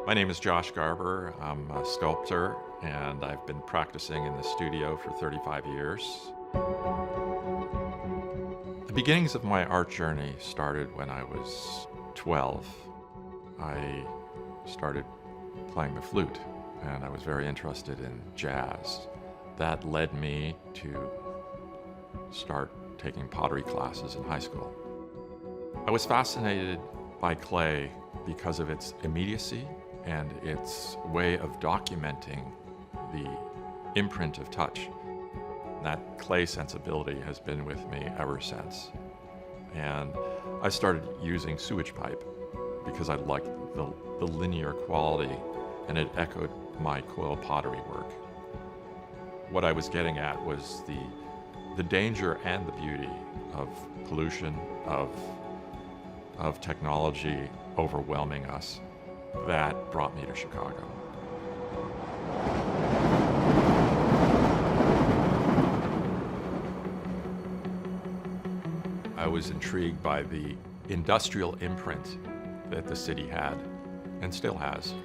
My name is Josh Garber. I'm a sculptor, and I've been practicing in the studio for 35 years. The beginnings of my art journey started when I was 12. I started playing the flute, and I was very interested in jazz. That led me to start taking pottery classes in high school. I was fascinated by clay because of its immediacy and its way of documenting the imprint of touch. That clay sensibility has been with me ever since. And I started using sewage pipe because I liked the linear quality, and it echoed my coil pottery work. What I was getting at was the danger and the beauty of pollution, of technology overwhelming us. That brought me to Chicago. I was intrigued by the industrial imprint that the city had and still has.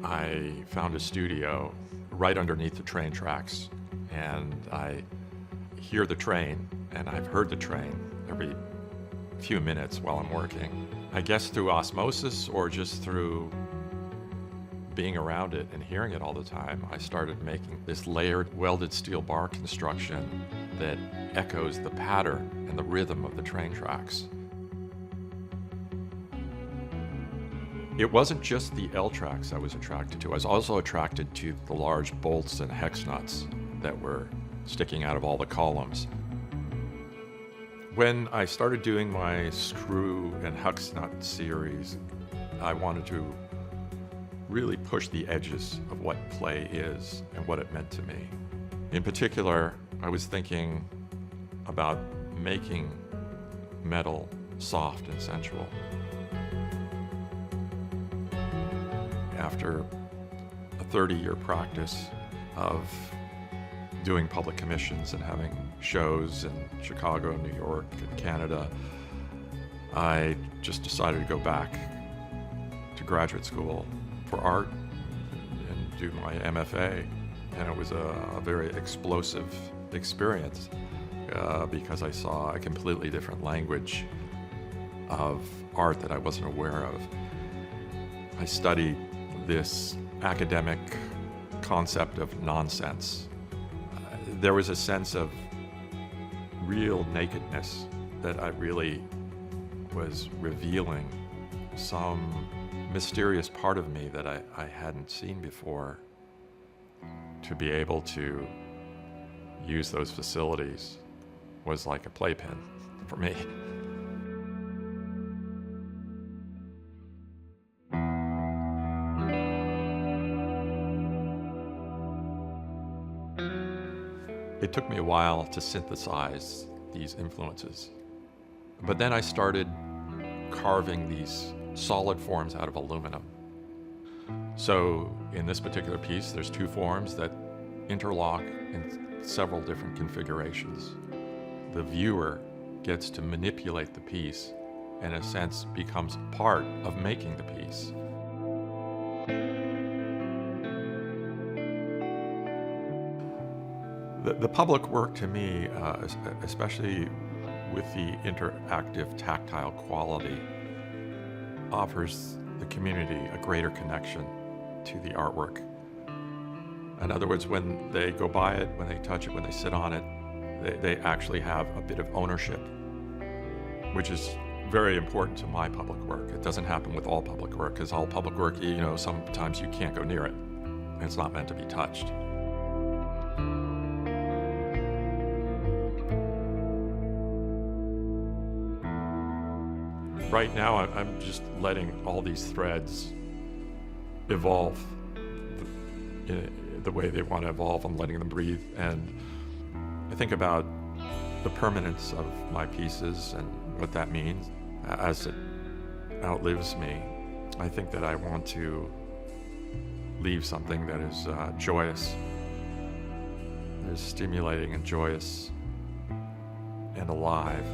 I found a studio right underneath the train tracks, and I hear the train, and I've heard the train every few minutes while I'm working. I guess through osmosis or just through being around it and hearing it all the time, I started making this layered welded steel bar construction that echoes the pattern and the rhythm of the train tracks. It wasn't just the L tracks I was attracted to. I was also attracted to the large bolts and hex nuts that were sticking out of all the columns. When I started doing my screw and hex nut series, I wanted to really push the edges of what play is and what it meant to me. In particular, I was thinking about making metal soft and sensual. After a 30-year practice of doing public commissions and having shows in Chicago, New York, and Canada, I just decided to go back to graduate school for art and do my MFA. And it was a very explosive experience because I saw a completely different language of art that I wasn't aware of. I studied this academic concept of nonsense. There was a sense of real nakedness that I really was revealing some mysterious part of me that I hadn't seen before. To be able to use those facilities was like a playpen for me. It took me a while to synthesize these influences. But then I started carving these solid forms out of aluminum. So in this particular piece, there's two forms that interlock in several different configurations. The viewer gets to manipulate the piece and in a sense becomes part of making the piece. The public work to me, especially with the interactive tactile quality, offers the community a greater connection to the artwork. In other words, when they go by it, when they touch it, when they sit on it, they actually have a bit of ownership, which is very important to my public work. It doesn't happen with all public work, because all public work, sometimes you can't go near it. It's not meant to be touched. Right now, I'm just letting all these threads evolve the way they want to evolve. I'm letting them breathe. And I think about the permanence of my pieces and what that means as it outlives me. I think that I want to leave something that is joyous, that is stimulating and joyous and alive.